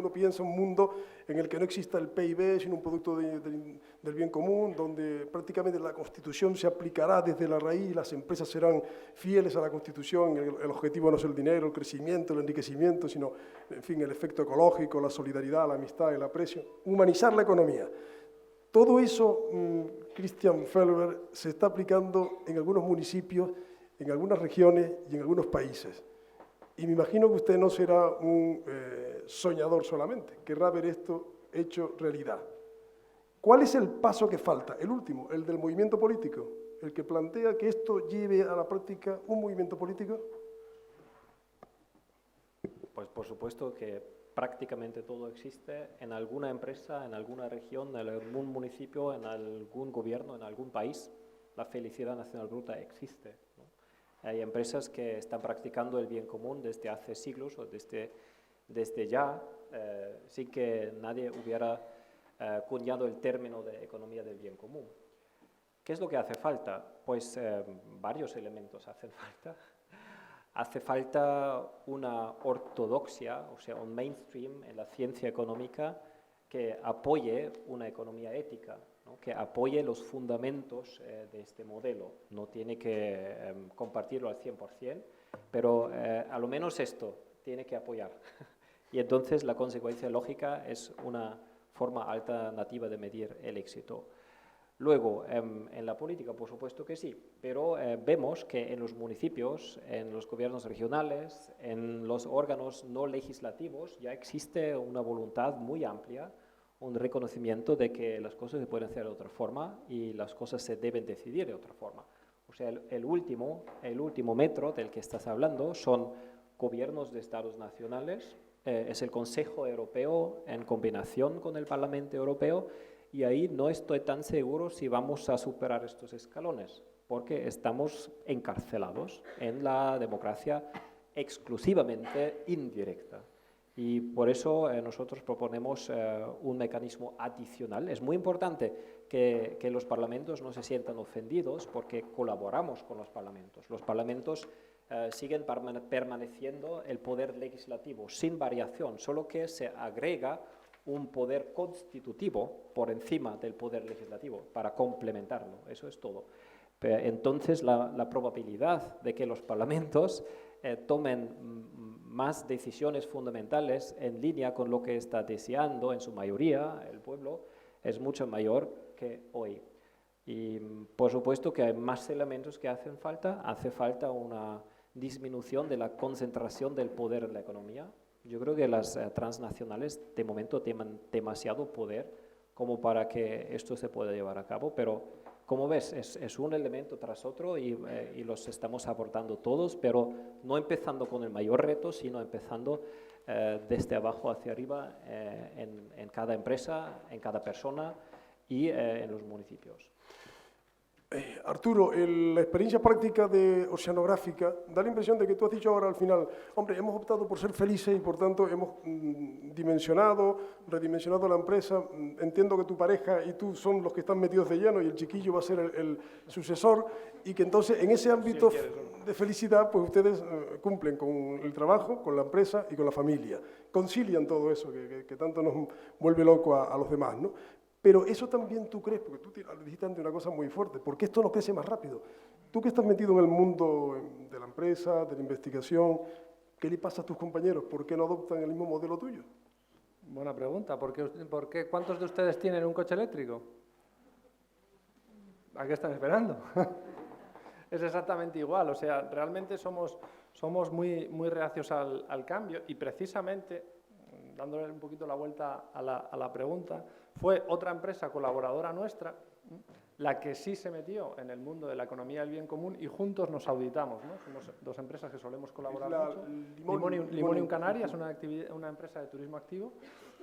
Uno piensa un mundo en el que no exista el PIB, sino un producto del bien común, donde prácticamente la Constitución se aplicará desde la raíz, las empresas serán fieles a la Constitución, el objetivo no es el dinero, el crecimiento, el enriquecimiento, sino, en fin, el efecto ecológico, la solidaridad, la amistad, el aprecio, humanizar la economía. Todo eso, Christian Felber, se está aplicando en algunos municipios, en algunas regiones y en algunos países. Y me imagino que usted no será un soñador solamente, querrá ver esto hecho realidad. ¿Cuál es el paso que falta? El último, el del movimiento político, el que plantea que esto lleve a la práctica un movimiento político. Pues por supuesto que prácticamente todo existe en alguna empresa, en alguna región, en algún municipio, en algún gobierno, en algún país. La felicidad nacional bruta existe, ¿no? Hay empresas que están practicando el bien común desde hace siglos o desde ya, sin que nadie hubiera acuñado el término de economía del bien común. ¿Qué es lo que hace falta? Pues varios elementos hacen falta. Hace falta una ortodoxia, o sea, un mainstream en la ciencia económica que apoye una economía ética, ¿no? Que apoye los fundamentos de este modelo. No tiene que compartirlo al 100%, pero a lo menos esto tiene que apoyar. Y entonces la consecuencia lógica es una forma alternativa de medir el éxito. Luego, en la política, por supuesto que sí, pero vemos que en los municipios, en los gobiernos regionales, en los órganos no legislativos, ya existe una voluntad muy amplia, un reconocimiento de que las cosas se pueden hacer de otra forma y las cosas se deben decidir de otra forma. O sea, el último metro del que estás hablando son gobiernos de estados nacionales, es el Consejo Europeo en combinación con el Parlamento Europeo, y ahí no estoy tan seguro si vamos a superar estos escalones, porque estamos encarcelados en la democracia exclusivamente indirecta. Y por eso nosotros proponemos un mecanismo adicional. Es muy importante que los parlamentos no se sientan ofendidos porque colaboramos con los parlamentos. Los parlamentos siguen permaneciendo el poder legislativo sin variación, solo que se agrega un poder constitutivo por encima del poder legislativo para complementarlo, eso es todo. Entonces la probabilidad de que los parlamentos tomen más decisiones fundamentales en línea con lo que está deseando en su mayoría el pueblo es mucho mayor que hoy. Y por supuesto que hay más elementos que hacen falta. Hace falta una disminución de la concentración del poder en la economía. Yo creo que las transnacionales de momento tienen demasiado poder como para que esto se pueda llevar a cabo, pero como ves, es un elemento tras otro y los estamos aportando todos, pero no empezando con el mayor reto, sino empezando desde abajo hacia arriba en cada empresa, en cada persona y en los municipios. Arturo, la experiencia práctica de oceanográfica da la impresión de que tú has dicho ahora al final, hombre, hemos optado por ser felices y por tanto hemos redimensionado la empresa, entiendo que tu pareja y tú son los que están metidos de lleno y el chiquillo va a ser el sucesor y que entonces en ese ámbito de felicidad pues ustedes cumplen con el trabajo, con la empresa y con la familia, concilian todo eso que tanto nos vuelve loco a los demás, ¿no? Pero eso también tú crees, porque tú dijiste antes una cosa muy fuerte, porque esto no crece más rápido. Tú que estás metido en el mundo de la empresa, de la investigación, ¿qué le pasa a tus compañeros? ¿Por qué no adoptan el mismo modelo tuyo? Buena pregunta. ¿Cuántos de ustedes tienen un coche eléctrico? ¿A qué están esperando? Es exactamente igual. O sea, realmente somos muy reacios al cambio y precisamente, dándole un poquito la vuelta a la pregunta, fue otra empresa colaboradora nuestra la que sí se metió en el mundo de la economía del bien común y juntos nos auditamos, ¿no? Somos dos empresas que solemos colaborar mucho. Limonium Canarias, una empresa de turismo activo.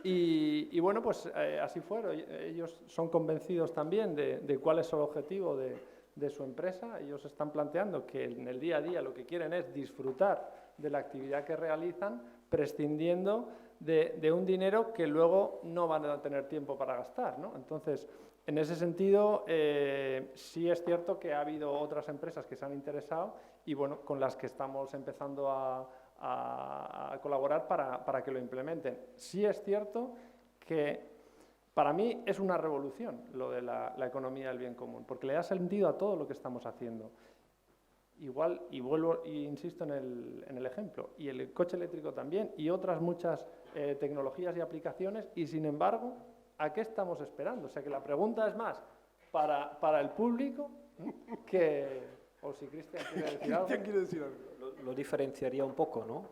Y bueno, pues así fueron. Ellos son convencidos también de cuál es el objetivo de su empresa. Ellos están planteando que en el día a día lo que quieren es disfrutar de la actividad que realizan, prescindiendo de un dinero que luego no van a tener tiempo para gastar, ¿no? Entonces, en ese sentido, sí es cierto que ha habido otras empresas que se han interesado y, bueno, con las que estamos empezando a a colaborar para que lo implementen. Sí es cierto que para mí es una revolución lo de la economía del bien común, porque le da sentido a todo lo que estamos haciendo. Igual, y vuelvo e insisto en el ejemplo, y el coche eléctrico también, y otras muchas tecnologías y aplicaciones, y sin embargo, ¿a qué estamos esperando? O sea que la pregunta es más para el público que... O si Cristian quiere decir algo. Cristian quiere decir algo. Lo diferenciaría un poco, ¿no?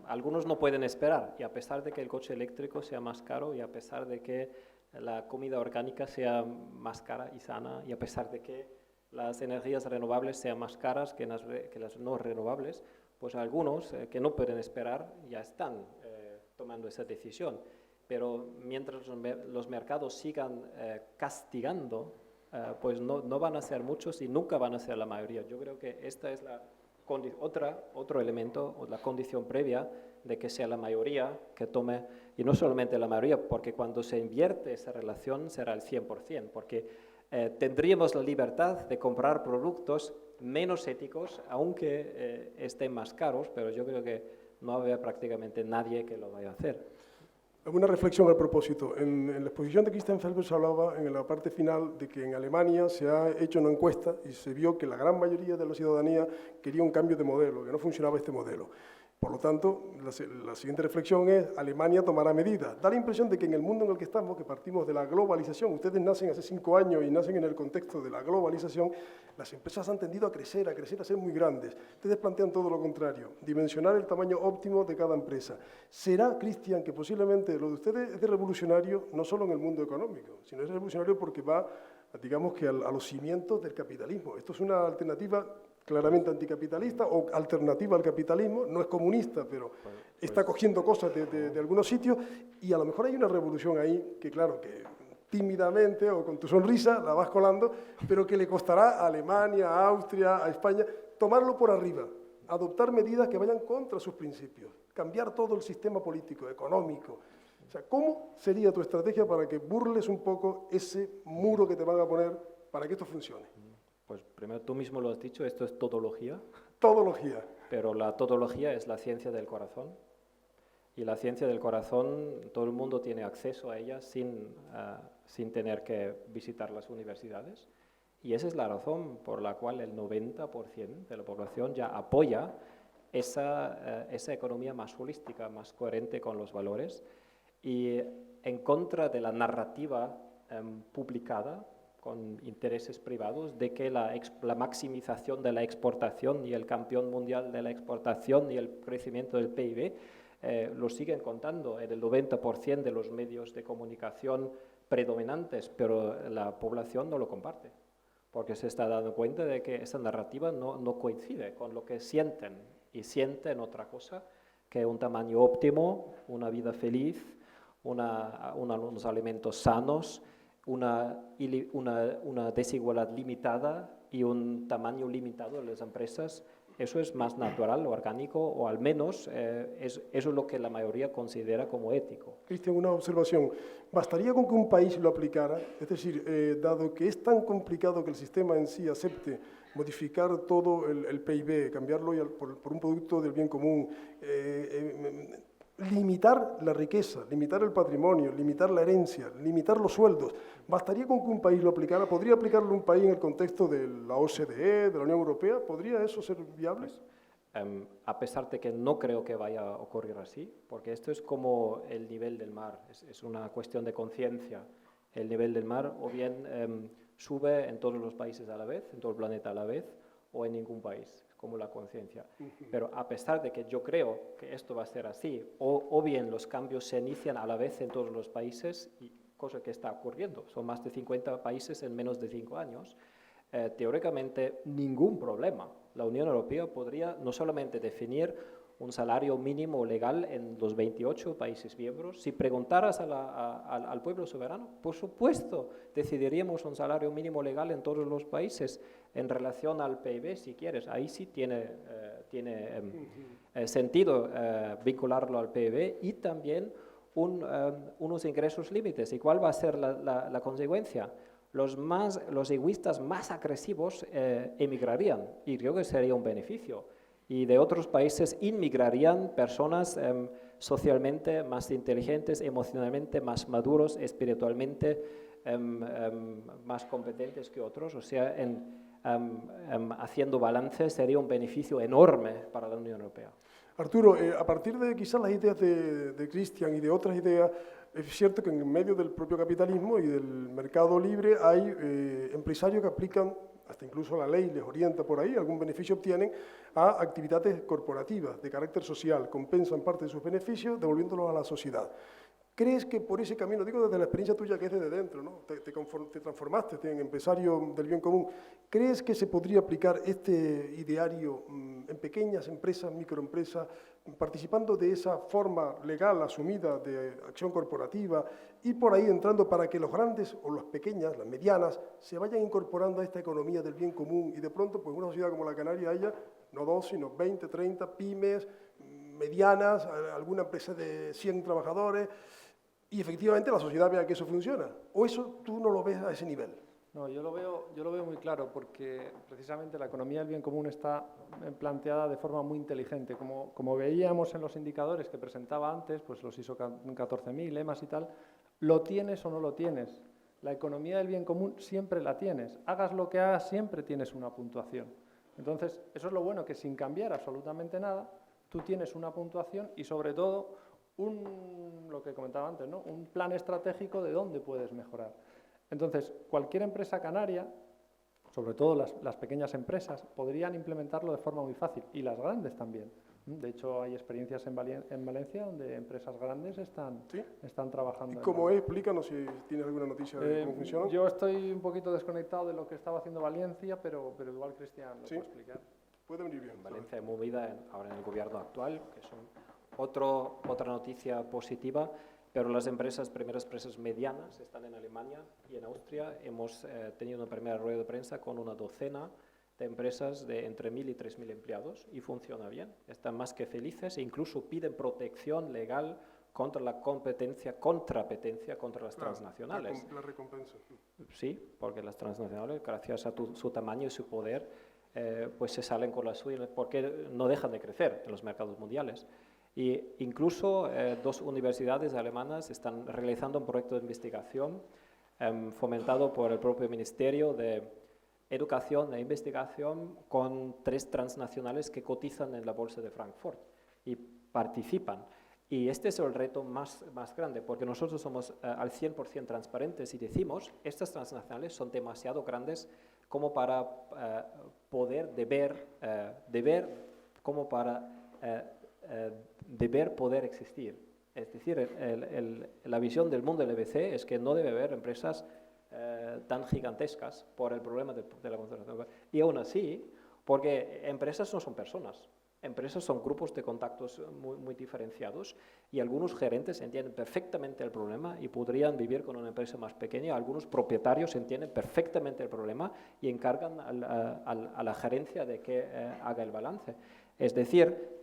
Algunos no pueden esperar, y a pesar de que el coche eléctrico sea más caro, y a pesar de que la comida orgánica sea más cara y sana, y a pesar de que las energías renovables sean más caras que las no renovables, pues algunos que no pueden esperar ya están tomando esa decisión. Pero mientras los mercados sigan castigando, pues no van a ser muchos y nunca van a ser la mayoría. Yo creo que esta es otro elemento, o la condición previa de que sea la mayoría que tome, y no solamente la mayoría, porque cuando se invierte esa relación será el 100%, porque tendríamos la libertad de comprar productos menos éticos, aunque estén más caros, pero yo creo que no había prácticamente nadie que lo vaya a hacer. Una reflexión al propósito. En la exposición de Christian Felber se hablaba en la parte final de que en Alemania se ha hecho una encuesta y se vio que la gran mayoría de la ciudadanía quería un cambio de modelo, que no funcionaba este modelo. Por lo tanto, la siguiente reflexión es: Alemania tomará medidas. Da la impresión de que en el mundo en el que estamos, que partimos de la globalización, ustedes nacen hace 5 años y nacen en el contexto de la globalización, las empresas han tendido a crecer, a ser muy grandes. Ustedes plantean todo lo contrario, dimensionar el tamaño óptimo de cada empresa. ¿Será, Cristian, que posiblemente lo de ustedes es de revolucionario no solo en el mundo económico, sino es revolucionario porque va, digamos que a los cimientos del capitalismo? Esto es una alternativa claramente anticapitalista o alternativa al capitalismo, no es comunista, pero está cogiendo cosas de algunos sitios, y a lo mejor hay una revolución ahí que, claro, que tímidamente o con tu sonrisa la vas colando, pero que le costará a Alemania, a Austria, a España, tomarlo por arriba, adoptar medidas que vayan contra sus principios, cambiar todo el sistema político, económico. O sea, ¿cómo sería tu estrategia para que burles un poco ese muro que te van a poner para que esto funcione? Pues primero, tú mismo lo has dicho, esto es todología. Todología. Pero la todología es la ciencia del corazón. Y la ciencia del corazón, todo el mundo tiene acceso a ella sin tener que visitar las universidades. Y esa es la razón por la cual el 90% de la población ya apoya esa economía más holística, más coherente con los valores, y en contra de la narrativa publicada con intereses privados de que la maximización de la exportación y el campeón mundial de la exportación y el crecimiento del PIB lo siguen contando en el 90% de los medios de comunicación predominantes, pero la población no lo comparte, porque se está dando cuenta de que esa narrativa no coincide con lo que sienten, y sienten otra cosa que un tamaño óptimo, una vida feliz, unos alimentos sanos, una desigualdad limitada y un tamaño limitado de las empresas. Eso es más natural, orgánico, o al menos eso es lo que la mayoría considera como ético. Cristian, una observación. ¿Bastaría con que un país lo aplicara? Es decir, dado que es tan complicado que el sistema en sí acepte modificar todo el PIB, cambiarlo por un producto del bien común, limitar la riqueza, limitar el patrimonio, limitar la herencia, limitar los sueldos. ¿Bastaría con que un país lo aplicara? ¿Podría aplicarlo un país en el contexto de la OCDE, de la Unión Europea? ¿Podría eso ser viable? A pesar de que no creo que vaya a ocurrir así, porque esto es como el nivel del mar, es una cuestión de conciencia. El nivel del mar o bien sube en todos los países a la vez, en todo el planeta a la vez, o en ningún país, como la conciencia. Pero a pesar de que yo creo que esto va a ser así, o bien los cambios se inician a la vez en todos los países, y cosa que está ocurriendo, son más de 50 países en menos de 5 años, teóricamente ningún problema. La Unión Europea podría no solamente definir un salario mínimo legal en los 28 países miembros. Si preguntaras al pueblo soberano, por supuesto, decidiríamos un salario mínimo legal en todos los países en relación al PIB, si quieres. Ahí sí tiene sentido vincularlo al PIB, y también unos ingresos límites. ¿Y cuál va a ser la consecuencia? Los egoístas más agresivos emigrarían, y creo que sería un beneficio. y de otros países inmigrarían personas socialmente más inteligentes, emocionalmente más maduros, espiritualmente más competentes que otros. O sea, haciendo balance sería un beneficio enorme para la Unión Europea. Arturo, a partir de quizás las ideas de Christian y de otras ideas, es cierto que en medio del propio capitalismo y del mercado libre hay empresarios que aplican, hasta incluso la ley les orienta por ahí, algún beneficio obtienen a actividades corporativas de carácter social, compensan parte de sus beneficios devolviéndolos a la sociedad. ¿Crees que por ese camino, digo desde la experiencia tuya que es desde dentro, ¿no? te transformaste en empresario del bien común, ¿crees que se podría aplicar este ideario en pequeñas empresas, microempresas, participando de esa forma legal asumida de acción corporativa y por ahí entrando para que los grandes o las pequeñas, las medianas, se vayan incorporando a esta economía del bien común y de pronto pues una sociedad como la Canaria haya no 2, sino 20, 30 pymes medianas, alguna empresa de 100 trabajadores, y efectivamente la sociedad vea que eso funciona? ¿O eso tú no lo ves a ese nivel? No, yo lo veo muy claro porque precisamente la economía del bien común está planteada de forma muy inteligente. Como veíamos en los indicadores que presentaba antes, pues los ISO 14000, EMAS y tal, lo tienes o no lo tienes. La economía del bien común siempre la tienes. Hagas lo que hagas, siempre tienes una puntuación. Entonces, eso es lo bueno, que sin cambiar absolutamente nada, tú tienes una puntuación y sobre todo lo que comentaba antes, ¿no? Un plan estratégico de dónde puedes mejorar. Entonces, cualquier empresa canaria, sobre todo las pequeñas empresas, podrían implementarlo de forma muy fácil, y las grandes también. De hecho, hay experiencias en Valencia donde empresas grandes están trabajando. ¿Y cómo es? Explícanos si tienes alguna noticia de cómo funciona. Yo estoy un poquito desconectado de lo que estaba haciendo Valencia, pero igual Cristian lo puede explicar. Puede venir bien. Valencia es movida ahora en el gobierno actual, que son otra noticia positiva, pero las primeras empresas medianas están en Alemania y en Austria. Hemos tenido una primera rueda de prensa con una docena de empresas de entre 1.000 y 3.000 empleados y funciona bien. Están más que felices e incluso piden protección legal contra la contrapetencia contra las transnacionales. La recompensa. Sí, porque las transnacionales, gracias a su tamaño y su poder, pues se salen con la suya porque no dejan de crecer en los mercados mundiales. Y incluso 2 universidades alemanas están realizando un proyecto de investigación fomentado por el propio Ministerio de Educación e Investigación con 3 transnacionales que cotizan en la Bolsa de Frankfurt y participan. Y este es el reto más grande, porque nosotros somos al 100% transparentes y decimos, estas transnacionales son demasiado grandes como para deber poder existir. Es decir, la visión del mundo del EBC es que no debe haber empresas tan gigantescas por el problema de la concentración. Y aún así, porque empresas no son personas, empresas son grupos de contactos muy diferenciados y algunos gerentes entienden perfectamente el problema y podrían vivir con una empresa más pequeña. Algunos propietarios entienden perfectamente el problema y encargan a la gerencia de que haga el balance. Es decir,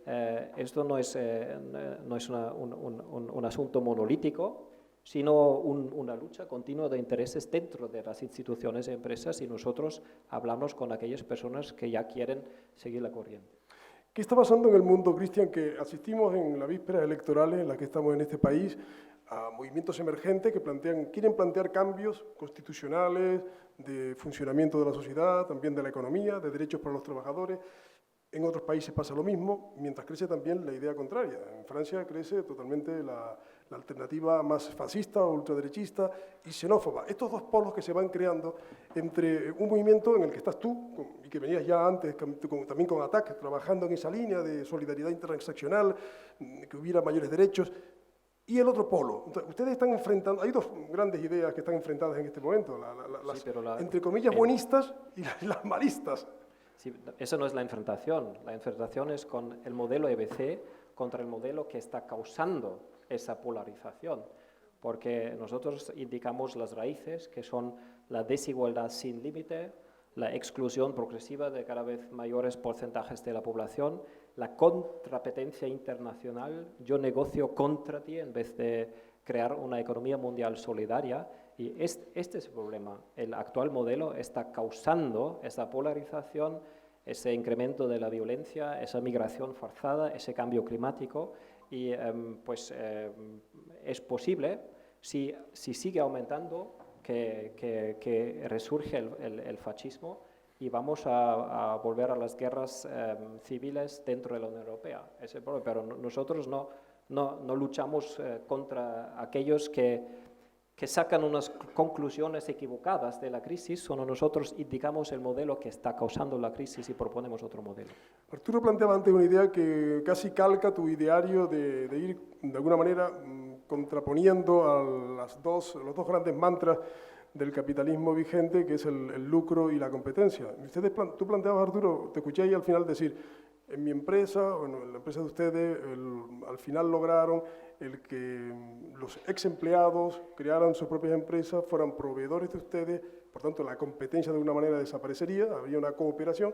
esto no es un asunto monolítico, sino una lucha continua de intereses dentro de las instituciones y empresas, y nosotros hablamos con aquellas personas que ya quieren seguir la corriente. ¿Qué está pasando en el mundo, Cristian, que asistimos en las vísperas electorales en las que estamos en este país a movimientos emergentes que quieren plantear cambios constitucionales, de funcionamiento de la sociedad, también de la economía, de derechos para los trabajadores? En otros países pasa lo mismo, mientras crece también la idea contraria. En Francia crece totalmente la alternativa más fascista, ultraderechista y xenófoba. Estos 2 polos que se van creando entre un movimiento en el que estás tú, y que venías ya antes también con ATTAC, trabajando en esa línea de solidaridad transaccional, que hubiera mayores derechos, y el otro polo. Entonces, ustedes están enfrentando, hay 2 grandes ideas que están enfrentadas en este momento, las entre comillas buenistas y las malistas. Sí, eso no es la enfrentación es con el modelo EBC contra el modelo que está causando esa polarización, porque nosotros indicamos las raíces, que son la desigualdad sin límite, la exclusión progresiva de cada vez mayores porcentajes de la población, la contrapetencia internacional, yo negocio contra ti en vez de crear una economía mundial solidaria. Y este es el problema. El actual modelo está causando esa polarización ese incremento de la violencia, esa migración forzada, ese cambio climático y es posible, si sigue aumentando, que resurge el fascismo y vamos a volver a las guerras civiles dentro de la Unión Europea. Pero nosotros no luchamos contra aquellos que sacan unas conclusiones equivocadas de la crisis, sino nosotros indicamos el modelo que está causando la crisis y proponemos otro modelo. Arturo planteaba antes una idea que casi calca tu ideario de ir, de alguna manera, contraponiendo a los dos grandes mantras del capitalismo vigente, que es el lucro y la competencia. Tú planteabas, Arturo, te escuché ahí al final decir, en mi empresa, bueno, en la empresa de ustedes, al final lograron el que los ex empleados crearan sus propias empresas, fueran proveedores de ustedes, por tanto la competencia de alguna manera desaparecería, habría una cooperación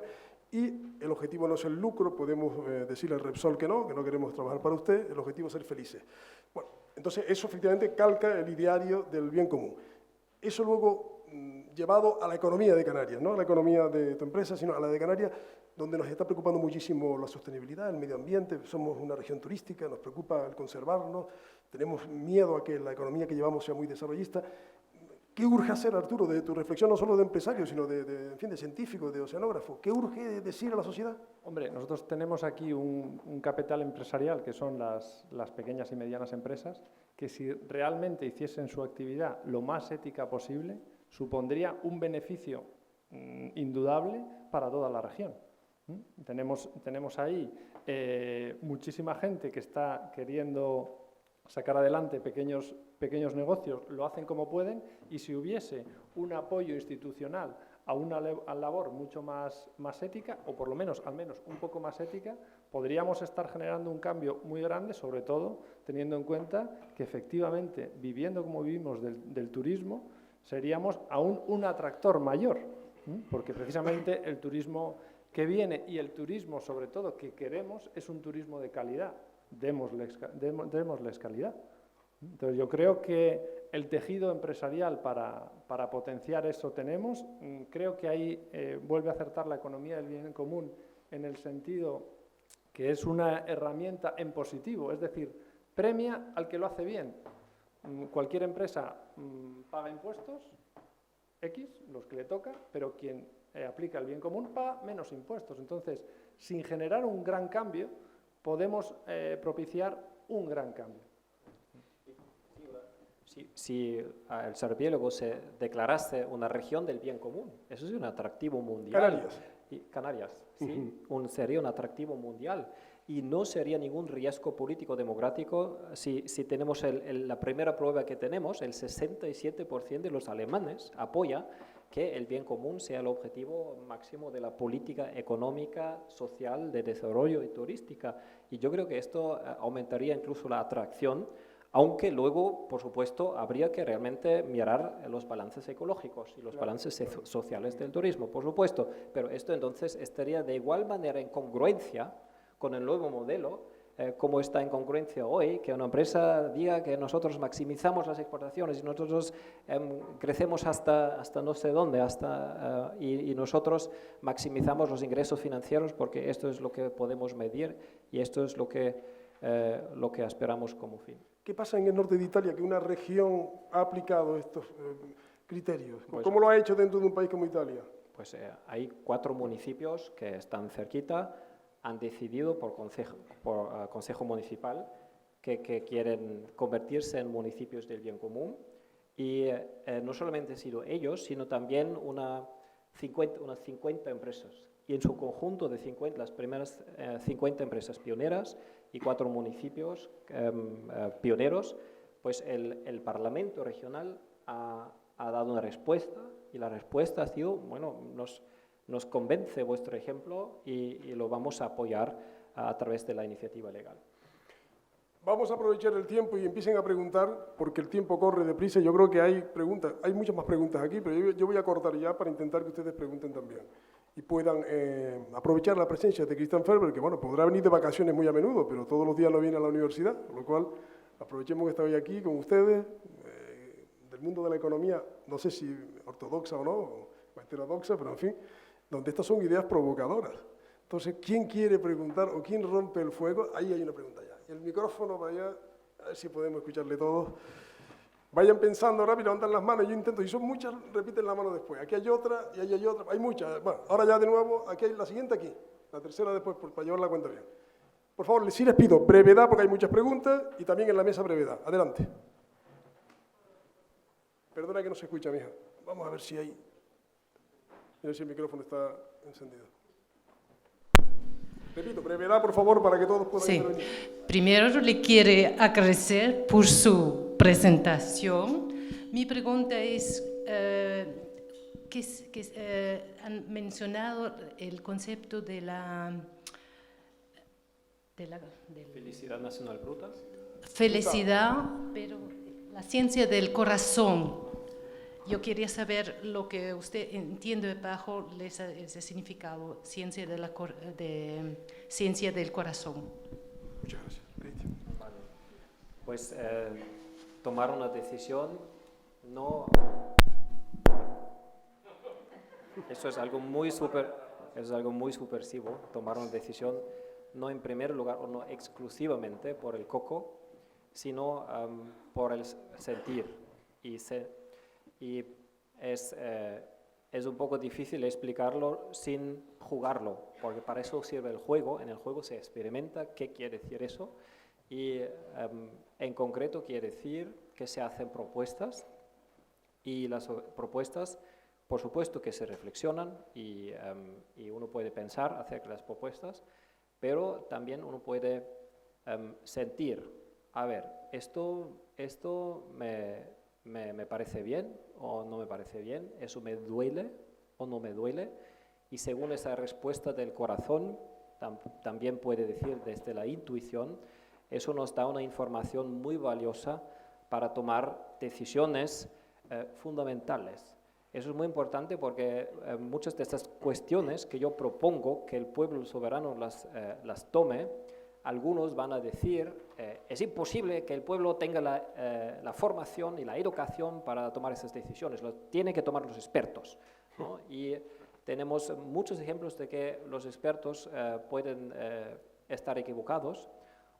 y el objetivo no es el lucro, podemos decirle al Repsol que no queremos trabajar para usted, el objetivo es ser felices. Bueno, entonces eso efectivamente calca el ideario del bien común. Eso luego llevado a la economía de Canarias, no a la economía de tu empresa, sino a la de Canarias, donde nos está preocupando muchísimo la sostenibilidad, el medio ambiente, somos una región turística, nos preocupa el conservarnos, tenemos miedo a que la economía que llevamos sea muy desarrollista. ¿Qué urge hacer, Arturo, de tu reflexión no solo de empresario, sino de científico, de oceanógrafo? ¿Qué urge decir a la sociedad? Hombre, nosotros tenemos aquí un capital empresarial, que son las pequeñas y medianas empresas, que si realmente hiciesen su actividad lo más ética posible, supondría un beneficio indudable para toda la región. Tenemos ahí muchísima gente que está queriendo sacar adelante pequeños negocios, lo hacen como pueden, y si hubiese un apoyo institucional a una labor mucho más ética, o por lo menos, al menos un poco más ética, podríamos estar generando un cambio muy grande, sobre todo teniendo en cuenta que efectivamente, viviendo como vivimos del turismo, seríamos aún un atractor mayor, porque precisamente el turismo que viene y el turismo, sobre todo, que queremos, es un turismo de calidad. Démosles calidad. Entonces, yo creo que el tejido empresarial para potenciar eso tenemos. Creo que ahí vuelve a acertar la economía del bien común en el sentido que es una herramienta en positivo, es decir, premia al que lo hace bien. Cualquier empresa paga impuestos, X, los que le toca, pero quien aplica el bien común paga menos impuestos. Entonces, sin generar un gran cambio, podemos propiciar un gran cambio. Si el Sarpiélago se declarase una región del bien común, eso es un atractivo mundial. Canarias, sí, sería un atractivo mundial. Y no sería ningún riesgo político democrático si tenemos la primera prueba que tenemos, el 67% de los alemanes apoya que el bien común sea el objetivo máximo de la política económica, social, de desarrollo y turística. Y yo creo que esto aumentaría incluso la atracción, aunque luego, por supuesto, habría que realmente mirar los balances ecológicos y los balances sociales del turismo, por supuesto. Pero esto entonces estaría de igual manera en congruencia con el nuevo modelo, como está en congruencia hoy, que una empresa diga que nosotros maximizamos las exportaciones y nosotros crecemos hasta no sé dónde, y nosotros maximizamos los ingresos financieros porque esto es lo que podemos medir y esto es lo que esperamos como fin. ¿Qué pasa en el norte de Italia, que una región ha aplicado estos criterios? ¿Cómo lo ha hecho dentro de un país como Italia? Pues hay 4 municipios que están cerquita, han decidido por consejo municipal que quieren convertirse en municipios del bien común y no solamente han sido ellos, sino también unas 50 empresas y en su conjunto de las primeras 50 empresas pioneras y 4 municipios pioneros, pues el Parlamento regional ha dado una respuesta y la respuesta ha sido, bueno, nos convence vuestro ejemplo y lo vamos a apoyar a través de la iniciativa legal. Vamos a aprovechar el tiempo y empiecen a preguntar, porque el tiempo corre deprisa. Yo creo que hay preguntas, hay muchas más preguntas aquí, pero yo voy a cortar ya para intentar que ustedes pregunten también y puedan aprovechar la presencia de Christian Ferber, que bueno, podrá venir de vacaciones muy a menudo, pero todos los días no viene a la universidad, con lo cual aprovechemos que está hoy aquí con ustedes, del mundo de la economía, no sé si ortodoxa o no, o heterodoxa, pero en fin, donde estas son ideas provocadoras. Entonces, ¿quién quiere preguntar o quién rompe el fuego? Ahí hay una pregunta ya. Y el micrófono para allá, a ver si podemos escucharle todos. Vayan pensando rápido, levantan las manos, yo intento, si son muchas, repiten la mano después. Aquí hay otra y ahí hay otra, hay muchas. Bueno, ahora ya de nuevo, aquí hay la siguiente aquí, la tercera después, para llevar la cuenta bien. Por favor, sí les pido brevedad, porque hay muchas preguntas, y también en la mesa brevedad. Adelante. Perdona que no se escucha, mija. Vamos a ver si hay... A ver si el micrófono está encendido. Repito, brevedad, por favor, para que todos puedan intervenir. Primero le quiero agradecer por su presentación. Mi pregunta es, han mencionado el concepto de la Felicidad nacional bruta. Felicidad, pero la ciencia del corazón. Yo quería saber lo que usted entiende bajo ese significado, ciencia ciencia del corazón. Muchas gracias. Cristian. Vale. Pues tomar una decisión no... Eso es algo muy subversivo, tomar una decisión no en primer lugar o no exclusivamente por el coco, sino por el sentir. Y es un poco difícil explicarlo sin jugarlo, porque para eso sirve el juego. En el juego se experimenta qué quiere decir eso y en concreto quiere decir que se hacen propuestas y las propuestas, por supuesto que se reflexionan y uno puede pensar acerca de las propuestas, pero también uno puede sentir, a ver, esto me parece bien o no me parece bien, eso me duele o no me duele, y según esa respuesta del corazón, también puede decir desde la intuición, eso nos da una información muy valiosa para tomar decisiones fundamentales. Eso es muy importante porque muchas de estas cuestiones que yo propongo que el pueblo soberano las tome, algunos van a decir, es imposible que el pueblo tenga la formación y la educación para tomar esas decisiones, lo tienen que tomar los expertos, ¿no? Y tenemos muchos ejemplos de que los expertos pueden estar equivocados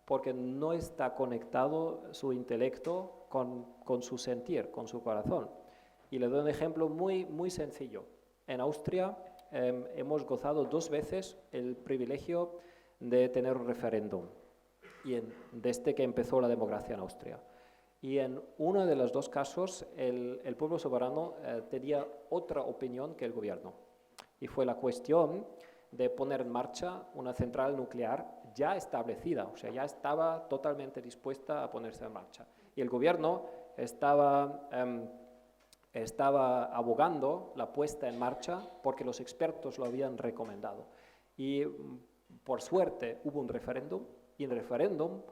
porque no está conectado su intelecto con su sentir, con su corazón. Y le doy un ejemplo muy sencillo. En Austria hemos gozado 2 veces el privilegio de tener un referéndum desde que empezó la democracia en Austria. Y en uno de los 2 casos el pueblo soberano tenía otra opinión que el gobierno. Y fue la cuestión de poner en marcha una central nuclear ya establecida, o sea, ya estaba totalmente dispuesta a ponerse en marcha. Y el gobierno estaba abogando la puesta en marcha porque los expertos lo habían recomendado. Y por suerte hubo un referéndum, y en el referéndum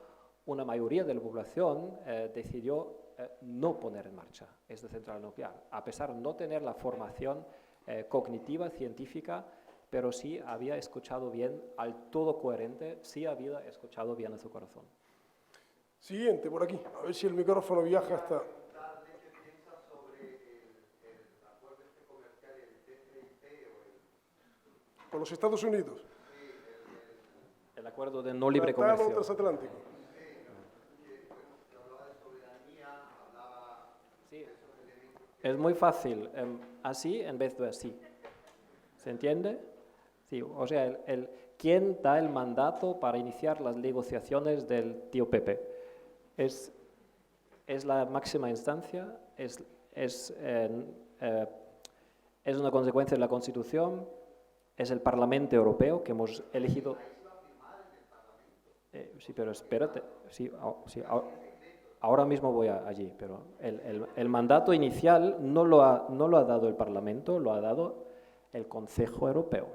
una mayoría de la población decidió no poner en marcha esta central nuclear, a pesar de no tener la formación cognitiva, científica, pero sí había escuchado bien al todo coherente, sí había escuchado bien a su corazón. Siguiente, por aquí. A ver si el micrófono viaja hasta... ¿Con los Estados Unidos? El acuerdo de no libre Tratado comercio. transatlántico. Sí, es muy fácil, así en vez de así. ¿Se entiende? Sí, o sea, ¿quién da el mandato para iniciar las negociaciones del tío Pepe? Es la máxima instancia, es una consecuencia de la Constitución, es el Parlamento Europeo que hemos elegido. Sí, pero espérate, ahora mismo voy allí, pero el mandato inicial no lo ha dado el Parlamento, lo ha dado el Consejo Europeo,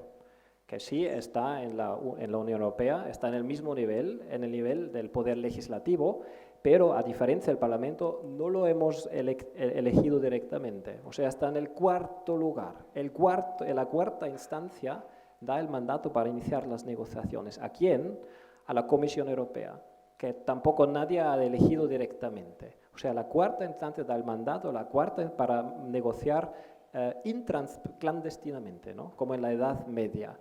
que sí está en la Unión Europea, está en el mismo nivel, en el nivel del poder legislativo, pero a diferencia del Parlamento no lo hemos elegido directamente, o sea, está en el 4º lugar. En la 4ª instancia da el mandato para iniciar las negociaciones. ¿A quién? A la Comisión Europea, que tampoco nadie ha elegido directamente. O sea, la 4ª instancia da el mandato, la 4ª para negociar clandestinamente, ¿no? Como en la Edad Media.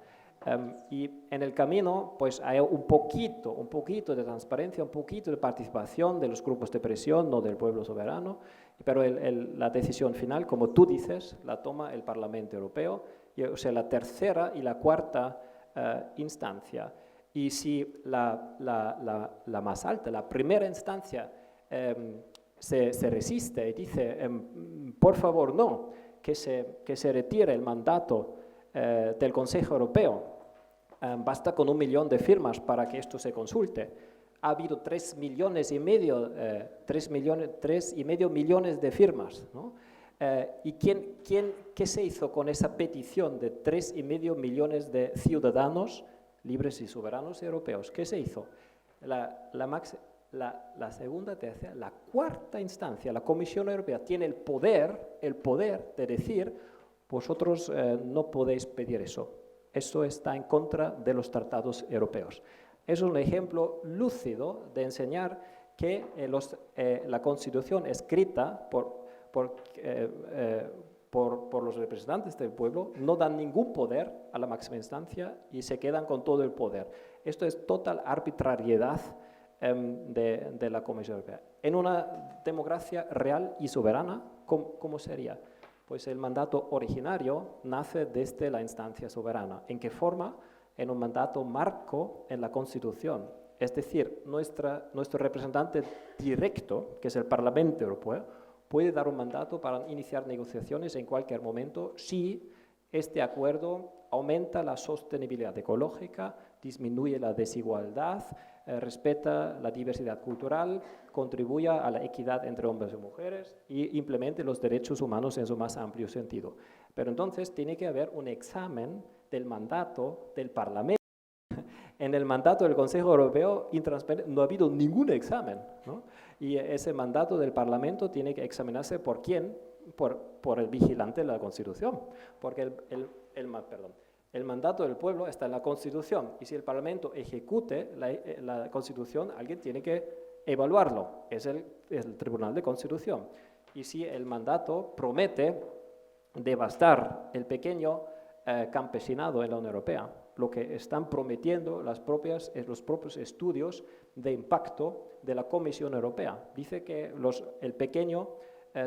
Y en el camino pues hay un poquito de transparencia, un poquito de participación de los grupos de presión, no del pueblo soberano, pero la decisión final, como tú dices, la toma el Parlamento Europeo, o sea, la tercera y la cuarta instancia. Y si la más alta, la primera instancia, se resiste y dice, por favor, no, que se retire el mandato del Consejo Europeo, basta con 1 millón de firmas para que esto se consulte. Ha habido 3,5 millones de firmas, ¿no? ¿Y qué se hizo con esa petición de 3,5 millones de ciudadanos libres y soberanos europeos? ¿Qué se hizo? La segunda, tercera, la cuarta instancia, la Comisión Europea, tiene el poder de decir, vosotros no podéis pedir eso. Eso está en contra de los tratados europeos. Es un ejemplo lúcido de enseñar que la Constitución escrita por los representantes del pueblo no dan ningún poder a la máxima instancia y se quedan con todo el poder. Esto es total arbitrariedad de la Comisión Europea. En una democracia real y soberana, ¿cómo sería? Pues el mandato originario nace desde la instancia soberana. ¿En qué forma? En un mandato marco en la Constitución. Es decir, nuestro representante directo, que es el Parlamento Europeo, puede dar un mandato para iniciar negociaciones en cualquier momento si este acuerdo aumenta la sostenibilidad ecológica, disminuye la desigualdad, respeta la diversidad cultural, contribuye a la equidad entre hombres y mujeres y implemente los derechos humanos en su más amplio sentido. Pero entonces tiene que haber un examen del mandato del Parlamento. En el mandato del Consejo Europeo no ha habido ningún examen, ¿no? Y ese mandato del Parlamento tiene que examinarse por quién, por el vigilante de la Constitución, porque el mandato del pueblo está en la Constitución, y si el Parlamento ejecute la Constitución, alguien tiene que evaluarlo, es el Tribunal de Constitución. Y si el mandato promete devastar el pequeño campesinado en la Unión Europea, lo que están prometiendo los propios estudios de impacto de la Comisión Europea. Dice que el pequeño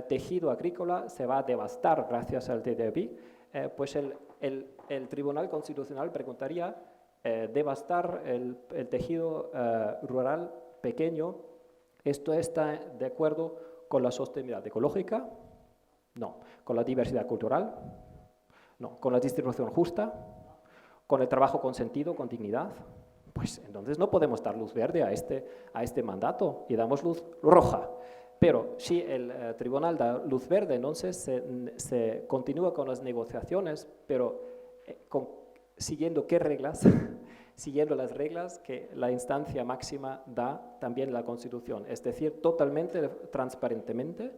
tejido agrícola se va a devastar gracias al TTIP, pues el Tribunal Constitucional preguntaría, devastar el tejido rural pequeño, ¿esto está de acuerdo con la sostenibilidad ecológica? No. ¿Con la diversidad cultural? No. ¿Con la distribución justa? ¿Con el trabajo con sentido, con dignidad? Pues entonces no podemos dar luz verde a este mandato y damos luz roja. Pero si el tribunal da luz verde, entonces se continúa con las negociaciones, pero siguiendo qué reglas, siguiendo las reglas que la instancia máxima da también la Constitución, es decir, totalmente transparentemente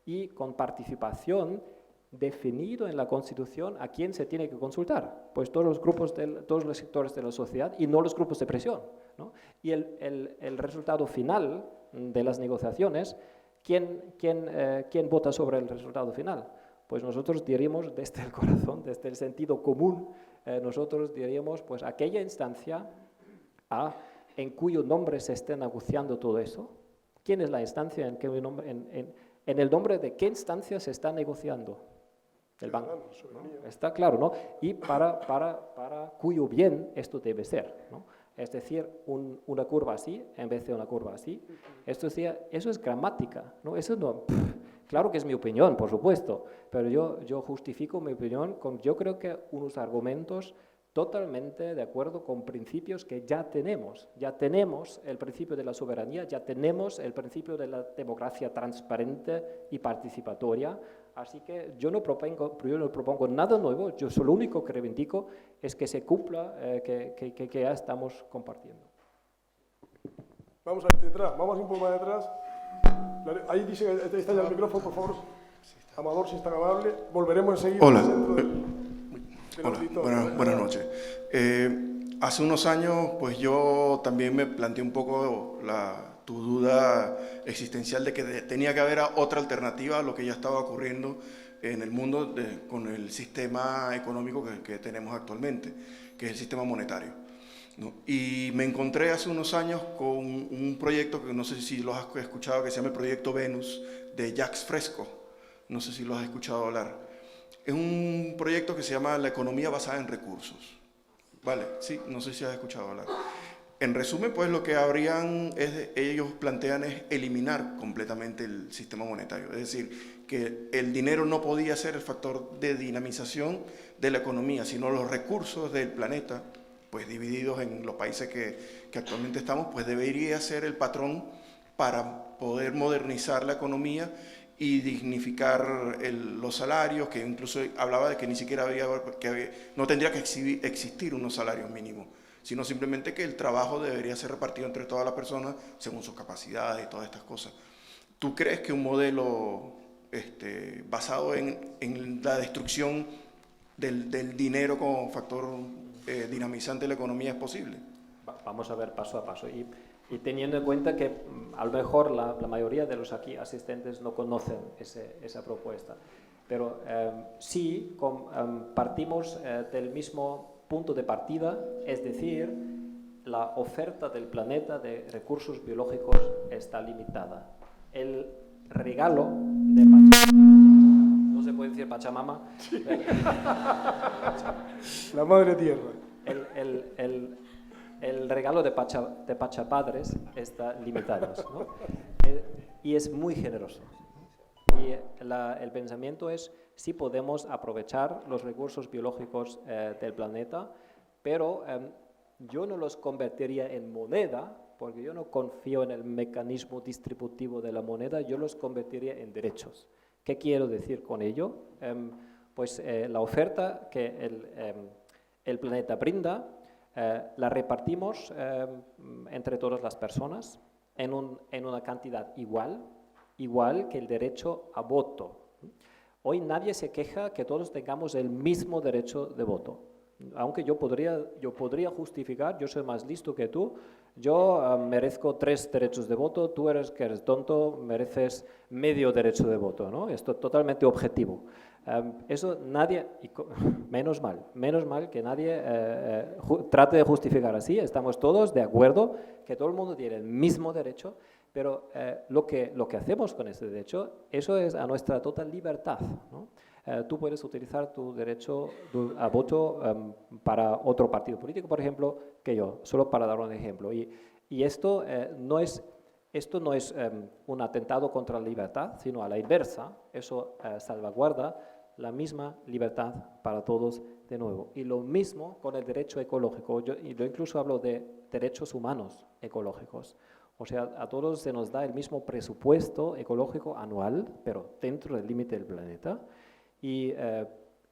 y con participación definido en la Constitución a quién se tiene que consultar, pues todos los sectores de la sociedad y no los grupos de presión, ¿no? Y el resultado final de las negociaciones, ¿quién vota sobre el resultado final? Pues nosotros diríamos desde el corazón, desde el sentido común, nosotros diríamos pues aquella instancia en cuyo nombre se esté negociando todo eso. ¿Quién es la instancia en el nombre de qué instancia se está negociando? El banco, ¿no? Está claro, ¿no? Y para cuyo bien esto debe ser, ¿no? Es decir, una curva así en vez de una curva así. Eso es gramática, ¿no? Eso no, claro que es mi opinión, por supuesto, pero yo justifico mi opinión con, yo creo que unos argumentos totalmente de acuerdo con principios que ya tenemos. Ya tenemos el principio de la soberanía, ya tenemos el principio de la democracia transparente y participatoria. Así que yo no propongo nada nuevo, lo único que reivindico es que se cumpla, que ya estamos compartiendo. Vamos a ir detrás, vamos un poco más detrás. Ahí dice, ahí está ya el micrófono, por favor. Amador, si es tan amable. Volveremos enseguida. Hola. Al centro Hola, buenas noches. Hace unos años, pues yo también me planteé un poco tu duda existencial de que tenía que haber otra alternativa a lo que ya estaba ocurriendo en el mundo con el sistema económico que tenemos actualmente, que es el sistema monetario, ¿no? Y me encontré hace unos años con un proyecto que no sé si lo has escuchado, que se llama el Proyecto Venus, de Jacques Fresco. No sé si lo has escuchado hablar. Es un proyecto que se llama la economía basada en recursos. Vale, sí, no sé si has escuchado hablar. En resumen, pues lo que ellos plantean es eliminar completamente el sistema monetario. Es decir, que el dinero no podía ser el factor de dinamización de la economía, sino los recursos del planeta, pues divididos en los países que actualmente estamos, pues debería ser el patrón para poder modernizar la economía y dignificar los salarios, que incluso hablaba de que ni siquiera no tendría que existir unos salarios mínimos, sino simplemente que el trabajo debería ser repartido entre todas las personas según sus capacidades y todas estas cosas. ¿Tú crees que un modelo basado en la destrucción del dinero como factor dinamizante de la economía es posible? Vamos a ver paso a paso. Y teniendo en cuenta que a lo mejor la mayoría de los aquí asistentes no conocen esa propuesta, pero sí partimos del mismo punto de partida, es decir, la oferta del planeta de recursos biológicos está limitada. El regalo de Pachamama, no se puede decir Pachamama, La madre tierra. El regalo de Pachapadres está limitado, ¿no? Y es muy generoso. Y el pensamiento es, sí podemos aprovechar los recursos biológicos del planeta, pero yo no los convertiría en moneda, porque yo no confío en el mecanismo distributivo de la moneda, yo los convertiría en derechos. ¿Qué quiero decir con ello? Pues la oferta que el planeta brinda, la repartimos entre todas las personas en una cantidad igual que el derecho a voto. Hoy nadie se queja que todos tengamos el mismo derecho de voto. Aunque yo podría justificar, yo soy más listo que tú, yo merezco 3 derechos de voto, tú que eres tonto, mereces medio derecho de voto, ¿no? Esto es totalmente objetivo. Eso nadie, menos mal que nadie trate de justificar así, estamos todos de acuerdo que todo el mundo tiene el mismo derecho, pero lo que hacemos con ese derecho, eso es a nuestra total libertad, ¿no? Tú puedes utilizar tu derecho a voto para otro partido político, por ejemplo, que yo, solo para dar un ejemplo. Y esto no es un atentado contra la libertad, sino a la inversa, eso salvaguarda la misma libertad para todos de nuevo. Y lo mismo con el derecho ecológico. Yo incluso hablo de derechos humanos ecológicos. O sea, a todos se nos da el mismo presupuesto ecológico anual, pero dentro del límite del planeta. Y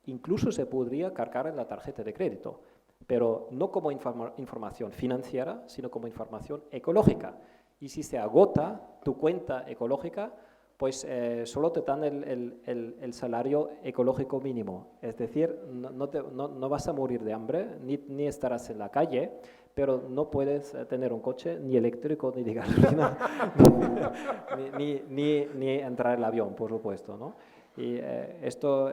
incluso se podría cargar en la tarjeta de crédito, pero no como información financiera, sino como información ecológica. Y si se agota tu cuenta ecológica, pues solo te dan el salario ecológico mínimo. Es decir, no vas a morir de hambre, ni estarás en la calle, pero no puedes tener un coche ni eléctrico, ni de gasolina, ni entrar en el avión, por supuesto, ¿no? Y esto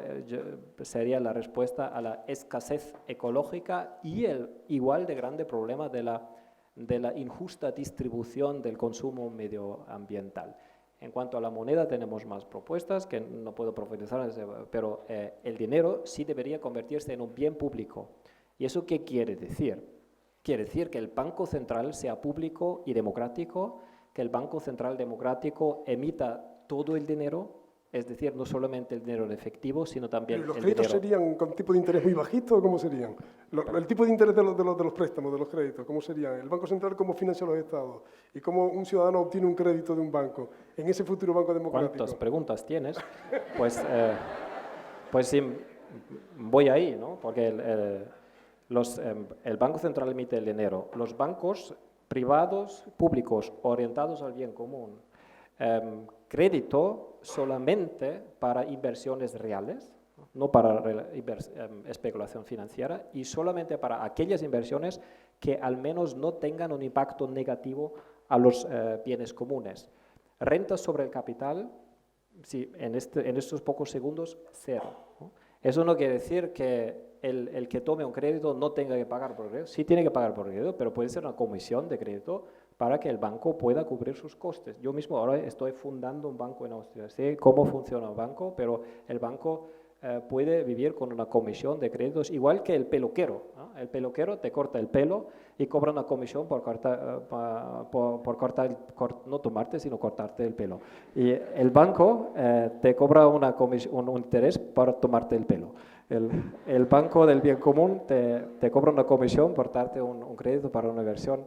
sería la respuesta a la escasez ecológica y el igual de grande problema de la injusta distribución del consumo medioambiental. En cuanto a la moneda, tenemos más propuestas que no puedo profundizar, pero el dinero sí debería convertirse en un bien público. ¿Y eso qué quiere decir? Quiere decir que el Banco Central sea público y democrático, que el Banco Central democrático emita todo el dinero, es decir, no solamente el dinero en efectivo, sino también el dinero. ¿Los créditos serían con tipo de interés muy bajito o cómo serían? El tipo de interés de los préstamos, de los créditos, ¿cómo serían? ¿El Banco Central cómo financia los estados? ¿Y cómo un ciudadano obtiene un crédito de un banco en ese futuro banco democrático? ¿Cuántas preguntas tienes? Pues sí, voy ahí, ¿no? Porque el Banco Central emite el dinero. Los bancos privados, públicos, orientados al bien común, crédito solamente para inversiones reales, no para especulación financiera, y solamente para aquellas inversiones que al menos no tengan un impacto negativo a los bienes comunes. Rentas sobre el capital, sí, en estos pocos segundos, cero, ¿no? Eso no quiere decir que el que tome un crédito no tenga que pagar por crédito. Sí tiene que pagar por crédito, pero puede ser una comisión de crédito para que el banco pueda cubrir sus costes. Yo mismo ahora estoy fundando un banco en Austria. Sé cómo funciona un banco, pero el banco puede vivir con una comisión de créditos, igual que el peluquero, ¿no? El peluquero te corta el pelo y cobra una comisión por cortar, no tomarte, sino cortarte el pelo. Y el banco te cobra un interés para tomarte el pelo. El banco del bien común te cobra una comisión por darte un crédito para una inversión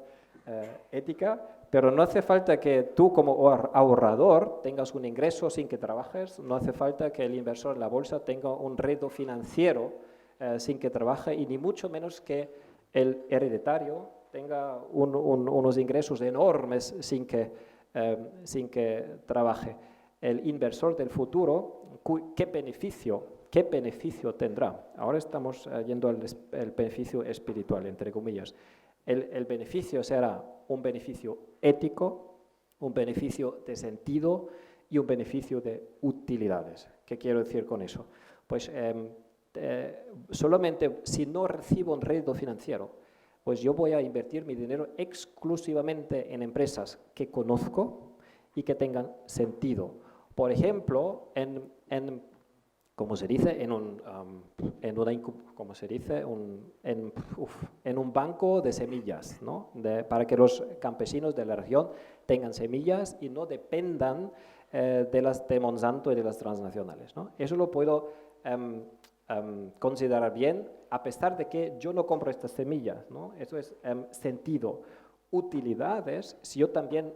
ética, pero no hace falta que tú como ahorrador tengas un ingreso sin que trabajes, no hace falta que el inversor en la bolsa tenga un rédito financiero sin que trabaje, y ni mucho menos que el hereditario tenga unos ingresos enormes sin que trabaje. El inversor del futuro, ¿qué beneficio tendrá? Ahora estamos yendo al beneficio espiritual, entre comillas. El beneficio será un beneficio ético, un beneficio de sentido y un beneficio de utilidades. ¿Qué quiero decir con eso? Pues solamente si no recibo un rédito financiero, pues yo voy a invertir mi dinero exclusivamente en empresas que conozco y que tengan sentido. Por ejemplo, como se dice, en un banco de semillas, ¿no? Para que los campesinos de la región tengan semillas y no dependan de Monsanto y de las transnacionales, ¿no? Eso lo puedo considerar bien, a pesar de que yo no compro estas semillas, ¿no? Eso es sentido. Utilidades, si yo también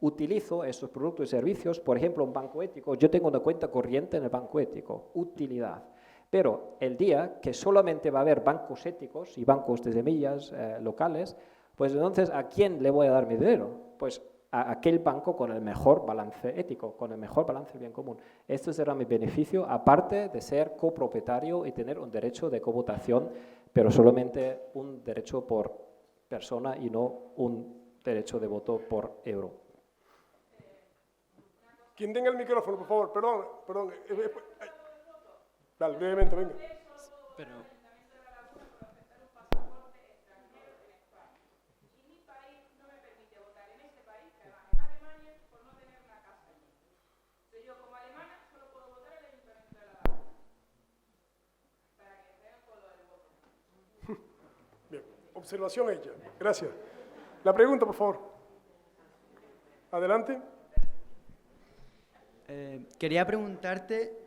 utilizo estos productos y servicios, por ejemplo, un banco ético, yo tengo una cuenta corriente en el banco ético, utilidad. Pero el día que solamente va a haber bancos éticos y bancos de semillas locales, pues entonces, ¿a quién le voy a dar mi dinero? Pues a aquel banco con el mejor balance ético, con el mejor balance del bien común. Esto será mi beneficio, aparte de ser copropietario y tener un derecho de covotación, pero solamente un derecho por persona y no un derecho de voto por euro. Quien tenga el micrófono, por favor, perdón. Dale, brevemente, venga. Pero Bien, observación hecha. Gracias. La pregunta, por favor. Adelante. quería preguntarte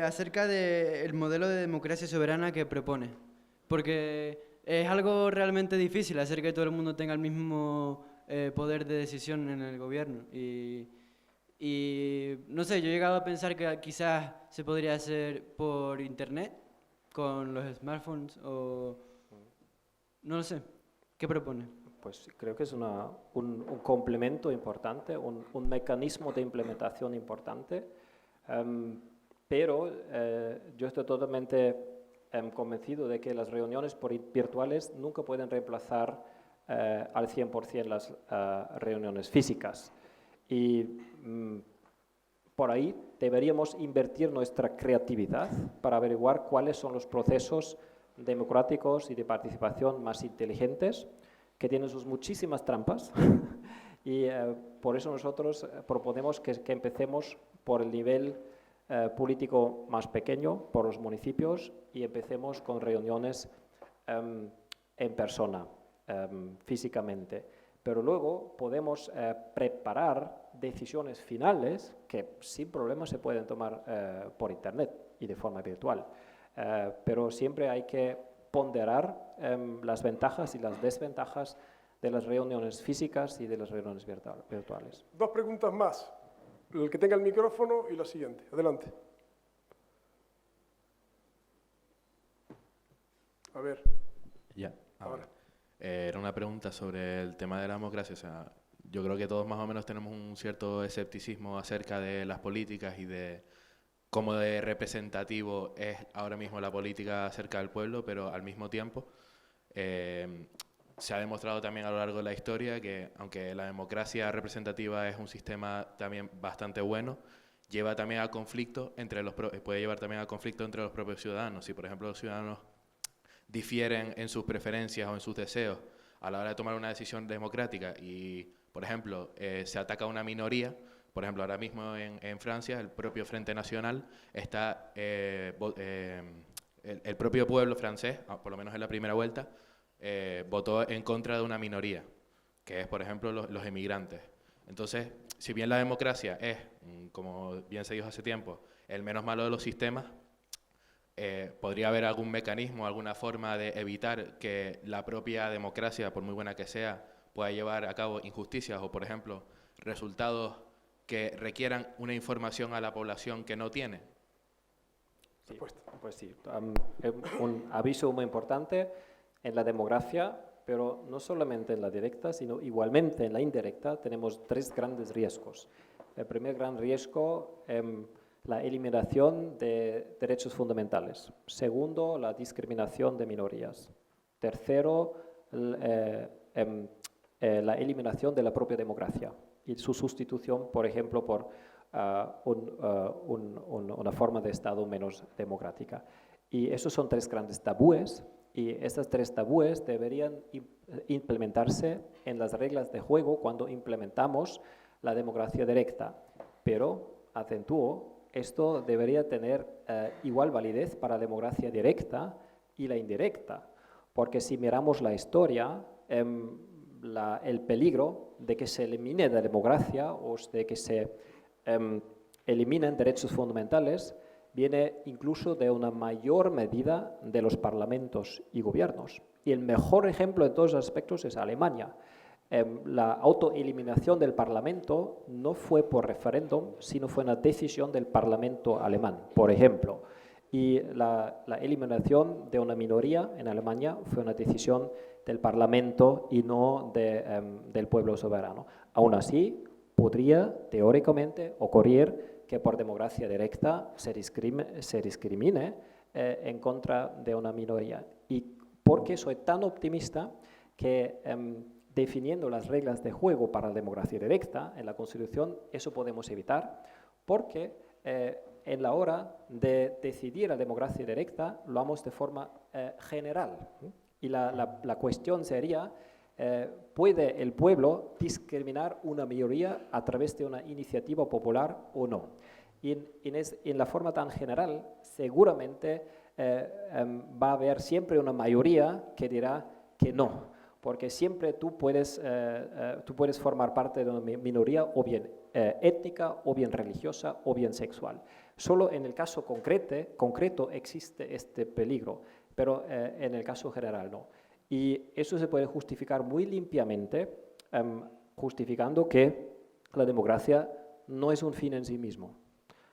acerca del modelo de democracia soberana que propone, porque es algo realmente difícil hacer que todo el mundo tenga el mismo poder de decisión en el gobierno. Y no sé, yo he llegado a pensar que quizás se podría hacer por internet, con los smartphones, o no lo sé. ¿Qué propone? Pues creo que es un complemento importante, un mecanismo de implementación importante, pero yo estoy totalmente convencido de que las reuniones virtuales nunca pueden reemplazar al 100% las reuniones físicas. Y por ahí deberíamos invertir nuestra creatividad para averiguar cuáles son los procesos democráticos y de participación más inteligentes, que tienen sus muchísimas trampas, y por eso nosotros proponemos que empecemos por el nivel político más pequeño, por los municipios, y empecemos con reuniones en persona, físicamente. Pero luego podemos preparar decisiones finales que sin problema se pueden tomar por Internet y de forma virtual. Pero siempre hay que ponderar las ventajas y las desventajas de las reuniones físicas y de las reuniones virtuales. Dos preguntas más. El que tenga el micrófono y la siguiente. Adelante. A ver. Ya, ahora. Era una pregunta sobre el tema de la democracia. O sea, yo creo que todos más o menos tenemos un cierto escepticismo acerca de las políticas y de cómo de representativo es ahora mismo la política acerca del pueblo, pero al mismo tiempo se ha demostrado también a lo largo de la historia que, aunque la democracia representativa es un sistema también bastante bueno, lleva también a conflicto puede llevar también a conflicto entre los propios ciudadanos. Si, por ejemplo, los ciudadanos difieren en sus preferencias o en sus deseos a la hora de tomar una decisión democrática y, por ejemplo, se ataca a una minoría, por ejemplo, ahora mismo en Francia, el propio Frente Nacional está, el propio pueblo francés, por lo menos en la primera vuelta, votó en contra de una minoría, que es, por ejemplo, los emigrantes. Entonces, si bien la democracia es, como bien se dijo hace tiempo, el menos malo de los sistemas, podría haber algún mecanismo, alguna forma de evitar que la propia democracia, por muy buena que sea, pueda llevar a cabo injusticias o, por ejemplo, resultados que requieran una información a la población que no tiene. Sí, pues sí, un aviso muy importante en la democracia, pero no solamente en la directa, sino igualmente en la indirecta, tenemos 3 grandes riesgos. El primer gran riesgo, la eliminación de derechos fundamentales. Segundo, la discriminación de minorías. Tercero, la eliminación de la propia democracia y su sustitución, por ejemplo, por una forma de Estado menos democrática. Y esos son 3 grandes tabúes, y estas 3 tabúes deberían implementarse en las reglas de juego cuando implementamos la democracia directa. Pero, acentúo, esto debería tener igual validez para la democracia directa y la indirecta, porque si miramos la historia, el peligro de que se elimine la democracia o de que se eliminen derechos fundamentales viene incluso de una mayor medida de los parlamentos y gobiernos. Y el mejor ejemplo de todos los aspectos es Alemania. La autoeliminación del Parlamento no fue por referéndum, sino fue una decisión del Parlamento alemán, por ejemplo. Y la eliminación de una minoría en Alemania fue una decisión del Parlamento y no del pueblo soberano. Aún así, podría teóricamente ocurrir que por democracia directa se discrimine en contra de una minoría. ¿Y por qué soy tan optimista que definiendo las reglas de juego para la democracia directa en la Constitución, eso podemos evitar? Porque en la hora de decidir la democracia directa lo hagamos de forma general. Y la cuestión sería, ¿puede el pueblo discriminar una mayoría a través de una iniciativa popular o no? Y en la forma tan general, seguramente va a haber siempre una mayoría que dirá que no, porque siempre tú puedes formar parte de una minoría o bien étnica, o bien religiosa, o bien sexual. Solo en el caso concreto existe este peligro, pero en el caso general no. Y eso se puede justificar muy limpiamente, justificando que la democracia no es un fin en sí mismo.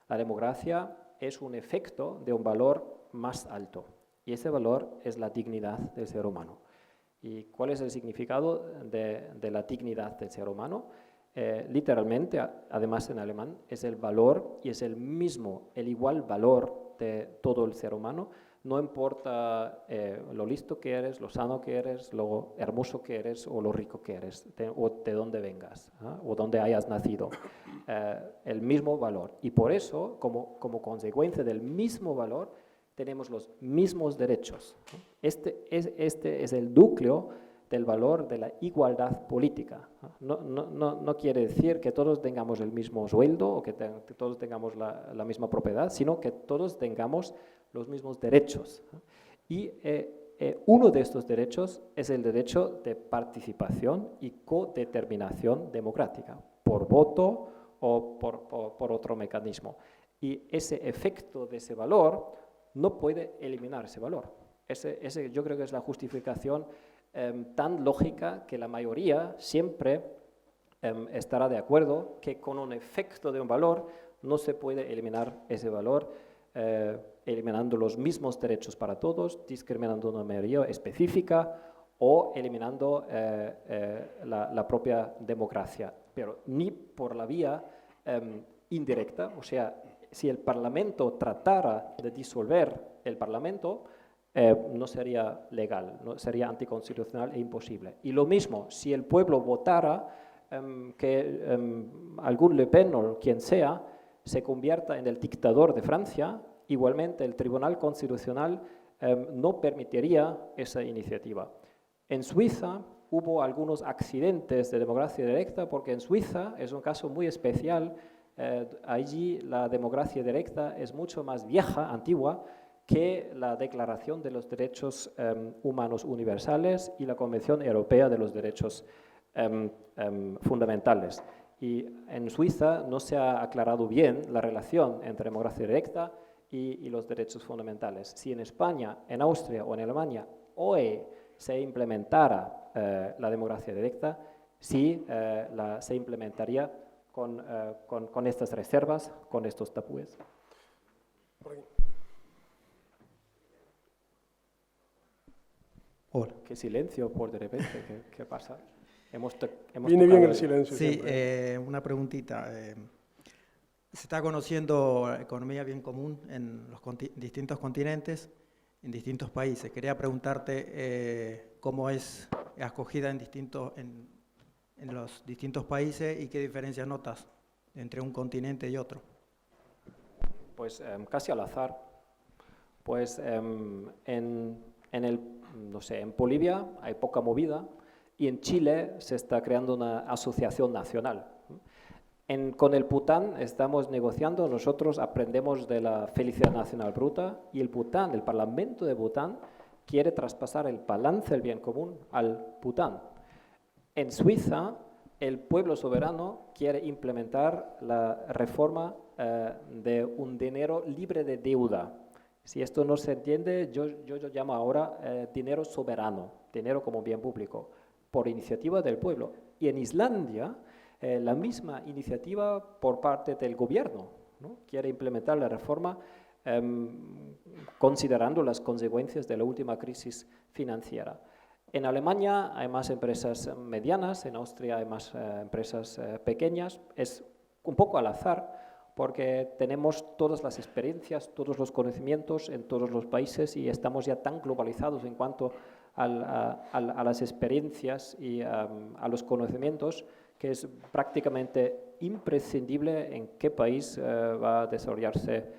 La democracia es un efecto de un valor más alto, y ese valor es la dignidad del ser humano. ¿Y cuál es el significado de la dignidad del ser humano? Literalmente, además en alemán, es el valor y es el igual valor de todo el ser humano. No importa lo listo que eres, lo sano que eres, lo hermoso que eres o lo rico que eres, o de dónde vengas, o dónde hayas nacido. El mismo valor. Y por eso, como consecuencia del mismo valor, tenemos los mismos derechos. Este es el núcleo del valor de la igualdad política. No quiere decir que todos tengamos el mismo sueldo o que todos tengamos la misma propiedad, sino que todos tengamos los mismos derechos. Y uno de estos derechos es el derecho de participación y codeterminación democrática, por voto o por otro mecanismo. Y ese efecto de ese valor no puede eliminar ese valor. Yo creo que es la justificación tan lógica que la mayoría siempre estará de acuerdo que con un efecto de un valor no se puede eliminar ese valor eliminando los mismos derechos para todos, discriminando una mayoría específica o eliminando la propia democracia, pero ni por la vía indirecta. O sea, si el Parlamento tratara de disolver el Parlamento, no sería legal, no sería anticonstitucional e imposible. Y lo mismo, si el pueblo votara que algún Le Pen o quien sea se convierta en el dictador de Francia, igualmente el Tribunal Constitucional no permitiría esa iniciativa. En Suiza hubo algunos accidentes de democracia directa porque en Suiza es un caso muy especial. Allí la democracia directa es mucho más vieja, antigua, que la Declaración de los Derechos Humanos Universales y la Convención Europea de los Derechos Fundamentales. Y en Suiza no se ha aclarado bien la relación entre democracia directa y los derechos fundamentales. Si en España, en Austria o en Alemania hoy se implementara la democracia directa, sí se implementaría con estas reservas, con estos tabúes. Hola. Qué silencio por de repente, ¿qué pasa? Viene bien el silencio. Sí, una preguntita. Se está conociendo economía bien común en los distintos continentes, en distintos países. Quería preguntarte cómo es acogida en los distintos países y qué diferencias notas entre un continente y otro. Pues casi al azar. Pues en Bolivia hay poca movida y en Chile se está creando una asociación nacional. Con el Bután estamos negociando, nosotros aprendemos de la felicidad nacional bruta y el Parlamento de Bután quiere traspasar el balance del bien común al Bután. En Suiza, el pueblo soberano quiere implementar la reforma de un dinero libre de deuda. Si esto no se entiende, yo llamo ahora dinero soberano, dinero como bien público, por iniciativa del pueblo. Y en Islandia, la misma iniciativa por parte del gobierno, ¿no? Quiere implementar la reforma considerando las consecuencias de la última crisis financiera. En Alemania hay más empresas medianas, en Austria hay más empresas pequeñas. Es un poco al azar porque tenemos todas las experiencias, todos los conocimientos en todos los países y estamos ya tan globalizados en cuanto a las experiencias y a los conocimientos que es prácticamente imprescindible en qué país va a desarrollarse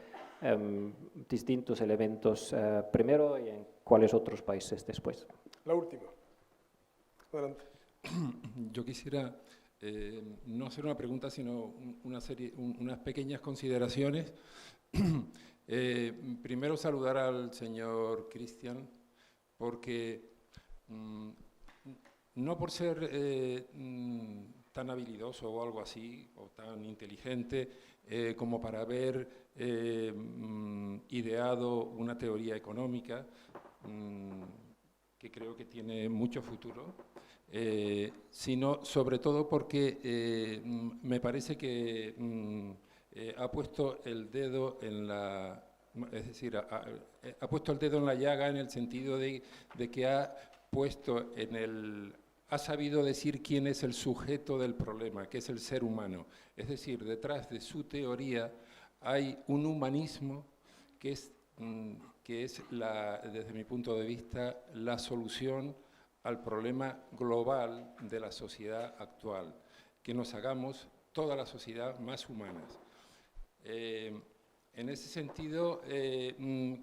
distintos elementos primero y en cuáles otros países después. La última. Adelante. Yo quisiera no hacer una pregunta, sino unas pequeñas consideraciones. Primero saludar al señor Cristian, porque no por ser tan habilidoso o algo así, o tan inteligente, como para haber ideado una teoría económica que creo que tiene mucho futuro, sino sobre todo porque me parece que ha puesto el dedo en la... Es decir, ha puesto el dedo en la llaga en el sentido de que ha puesto ha sabido decir quién es el sujeto del problema, que es el ser humano. Es decir, detrás de su teoría hay un humanismo que es desde mi punto de vista, la solución al problema global de la sociedad actual, que nos hagamos toda la sociedad más humanas. En ese sentido,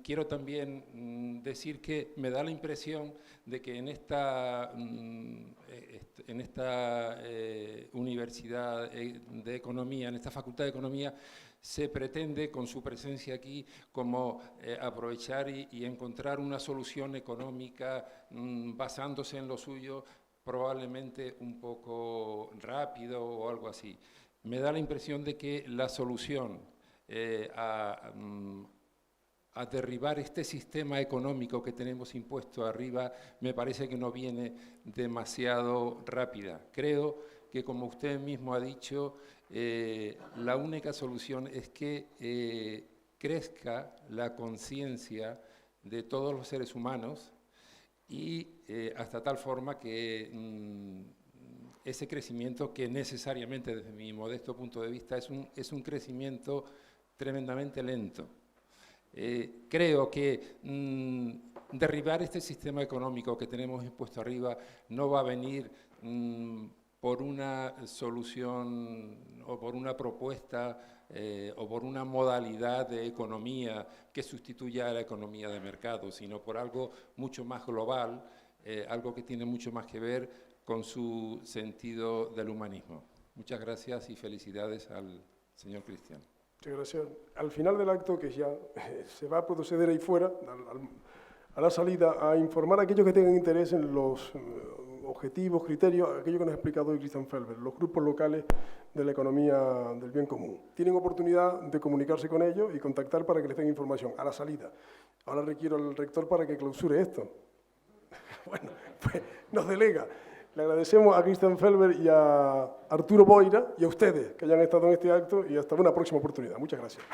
quiero también decir que me da la impresión de que en esta Universidad de Economía, en esta Facultad de Economía, se pretende, con su presencia aquí, como aprovechar y encontrar una solución económica basándose en lo suyo, probablemente un poco rápido o algo así. Me da la impresión de que la solución a derribar este sistema económico que tenemos impuesto arriba, me parece que no viene demasiado rápida. Creo que, como usted mismo ha dicho, la única solución es que crezca la conciencia de todos los seres humanos y hasta tal forma que ese crecimiento, que necesariamente desde mi modesto punto de vista es un crecimiento tremendamente lento. Creo que derribar este sistema económico que tenemos impuesto arriba no va a venir por una solución o por una propuesta o por una modalidad de economía que sustituya a la economía de mercado, sino por algo mucho más global, algo que tiene mucho más que ver con su sentido del humanismo. Muchas gracias y felicidades al señor Cristian. Muchas gracias. Al final del acto, que ya se va a proceder ahí fuera, a la salida, a informar a aquellos que tengan interés en los objetivos, criterios, aquello que nos ha explicado hoy Christian Felber, los grupos locales de la economía del bien común. Tienen oportunidad de comunicarse con ellos y contactar para que les den información a la salida. Ahora requiero al rector para que clausure esto. Bueno, pues nos delega. Le agradecemos a Christian Felber y a Arturo Boira y a ustedes que hayan estado en este acto y hasta una próxima oportunidad. Muchas gracias.